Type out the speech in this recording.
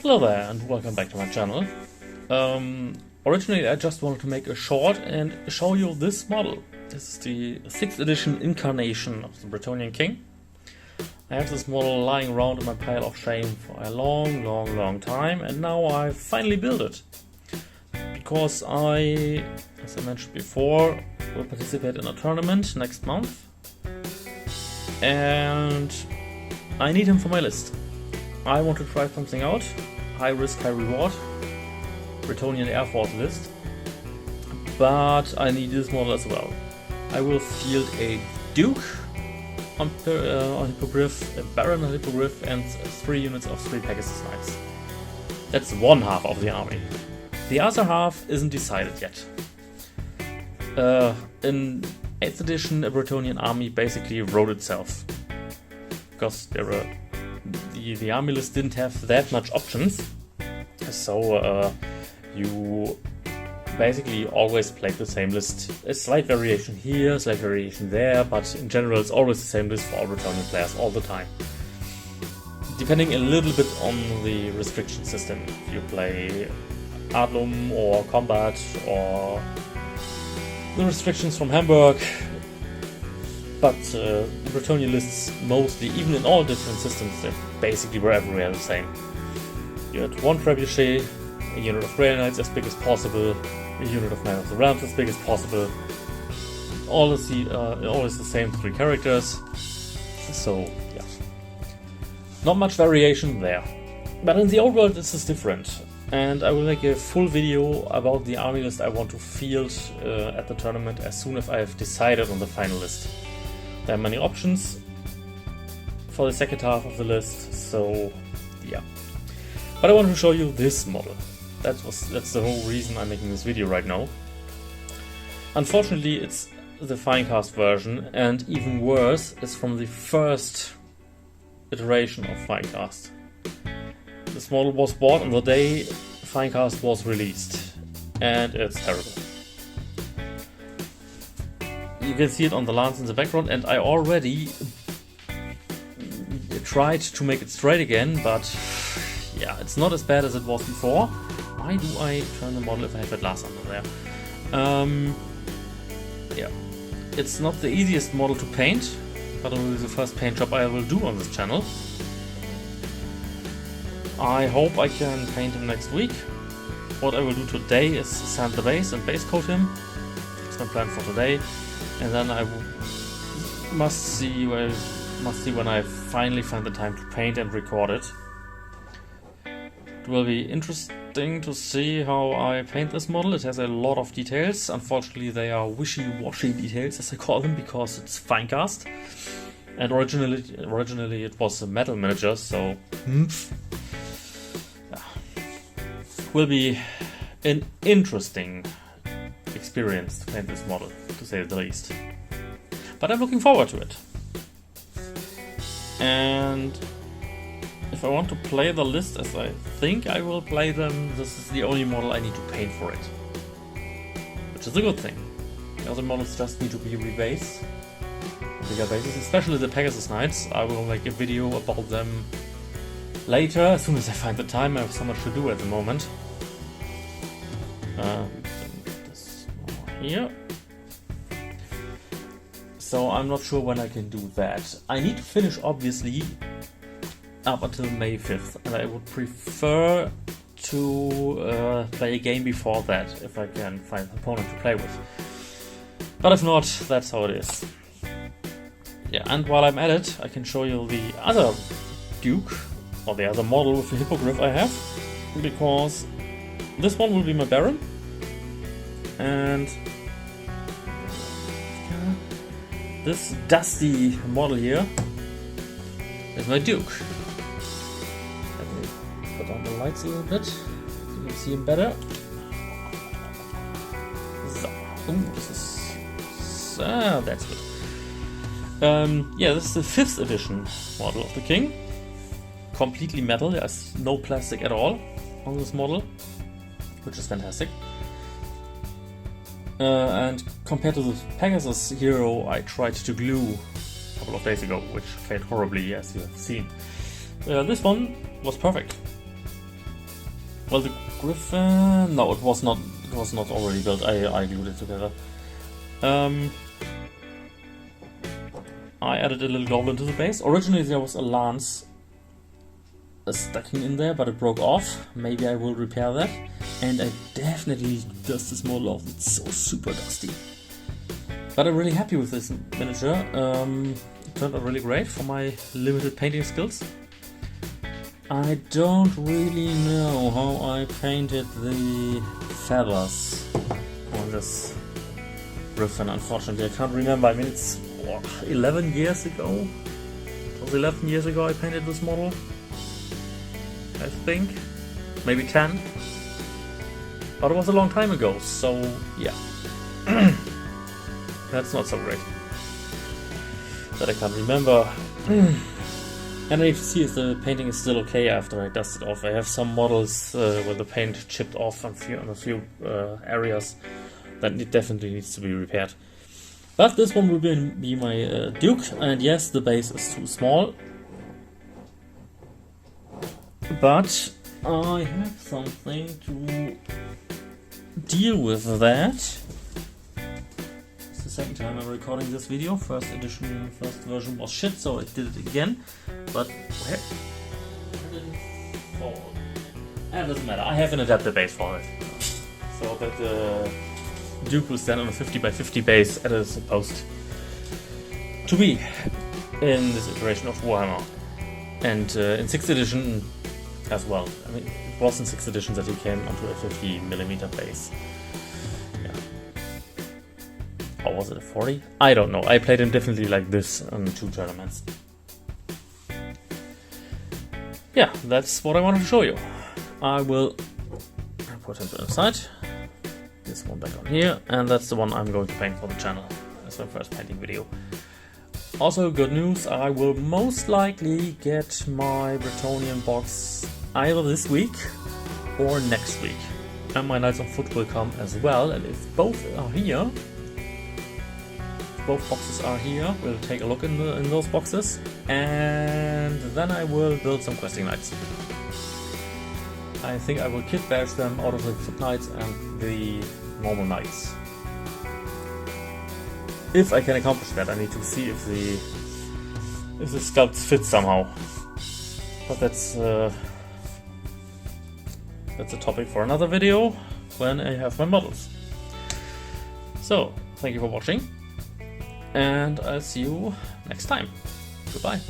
Hello there and welcome back to my channel. Originally I just wanted to make a short and show you this model. This is the 6th edition incarnation of the Bretonnian King. I have this model lying around in my pile of shame for a long time, and now I finally built it. Because I, as I mentioned before, will participate in a tournament next month. And I need him for my list. I want to try something out. High risk, high reward. Bretonnian Air Force list. But I need this model as well. I will field a Duke on Hippogriff, a Baron on Hippogriff, and 3 units of 3 Pegasus Knights. That's one half of the army. The other half isn't decided yet. In 8th edition, a Bretonnian army basically wrote itself. Because the army list didn't have that much options. So you basically always played the same list. A slight variation here, a slight variation there, but in general it's always the same list for all Bretonnian players all the time. Depending a little bit on the restriction system. If you play Adlum or Combat or the restrictions from Hamburg. But the Bretonnian lists mostly, even in all different systems, they basically were everywhere the same. You had 1 Trebuchet, a unit of Grey Knights as big as possible, a unit of Knights of the Realms as big as possible. Always the same 3 characters. So, yeah. Not much variation there. But in the old world this is different. And I will make a full video about the army list I want to field at the tournament as soon as I have decided on the final list. There are many options for the second half of the list, so yeah. But I want to show you this model. That's the whole reason I'm making this video right now. Unfortunately, it's the Finecast version, and even worse, it's from the first iteration of Finecast. This model was bought on the day Finecast was released, and it's terrible. You can see it on the lance in the background, and I already tried to make it straight again, but yeah, it's not as bad as it was before. Why do I turn the model if I have a glass under there? Yeah, it's not the easiest model to paint, but it will be the first paint job I will do on this channel. I hope I can paint him next week. What I will do today is sand the base and base coat him. That's my plan for today. And then I must see when I finally find the time to paint and record it. It will be interesting to see how I paint this model. It has a lot of details. Unfortunately, they are wishy-washy details, as I call them, because it's Finecast. And originally it was a metal miniature, so will be an interesting experience to paint this model, to say the least. But I'm looking forward to it. And if I want to play the list as I think I will play them, this is the only model I need to paint for it. Which is a good thing. The other models just need to be rebased. Bigger bases, especially the Pegasus Knights. I will make a video about them later, as soon as I find the time. I have so much to do at the moment. This here. So I'm not sure when I can do that. I need to finish, obviously, up until May 5th, and I would prefer to play a game before that, if I can find an opponent to play with. But if not, that's how it is. Yeah, and while I'm at it, I can show you the other Duke, or the other model with the Hippogriff I have, because this one will be my Baron, and this dusty model here is my Duke. Let me put on the lights a little bit so you can see him better. So, this is that's good. Yeah, this is the 5th edition model of the King. Completely metal, there's no plastic at all on this model, which is fantastic. And compared to the Pegasus hero I tried to glue a couple of days ago, which failed horribly, as you have seen. This one was perfect. Well, the Griffin... No, it was not already built. I glued it together. I added a little goblin to the base. Originally there was a lance stacking in there, but it broke off. Maybe I will repair that. And I definitely dust this model off. It's so super dusty. But I'm really happy with this miniature. It turned out really great for my limited painting skills. I don't really know how I painted the feathers on this Griffin, unfortunately. I can't remember. I mean, it's what, 11 years ago? It was 11 years ago I painted this model, I think. Maybe 10. But it was a long time ago, so yeah. That's not so great. That I can't remember. And you can see if the painting is still okay after I dust it off. I have some models where the paint chipped off on a few areas that it definitely needs to be repaired. But this one will be my Duke, and yes, the base is too small. But I have something to deal with that. It's the second time I'm recording this video. First version was shit, so I did it again. But where did it fall? It doesn't matter. I have an adapter base for it, so that the Duke will stand on a 50 by 50 base as it's supposed to be in this iteration of Warhammer, and in 6th edition as well. I mean, it was in 6th edition that he came onto a 50mm base. Yeah. Or was it a 40? I don't know. I played him definitely like this on 2 tournaments. Yeah, that's what I wanted to show you. I will put him to the side. This one back on here, and that's the one I'm going to paint for the channel as my first painting video. Also, good news, I will most likely get my Bretonnian box either this week or next week. And my Knights on Foot will come as well, and if both are here, both boxes are here, we'll take a look in those boxes, and then I will build some questing knights. I think I will kit bash them out of the foot knights and the normal knights. If I can accomplish that, I need to see if the sculpts fit somehow. But that's a topic for another video when I have my models. So, thank you for watching, and I'll see you next time. Goodbye.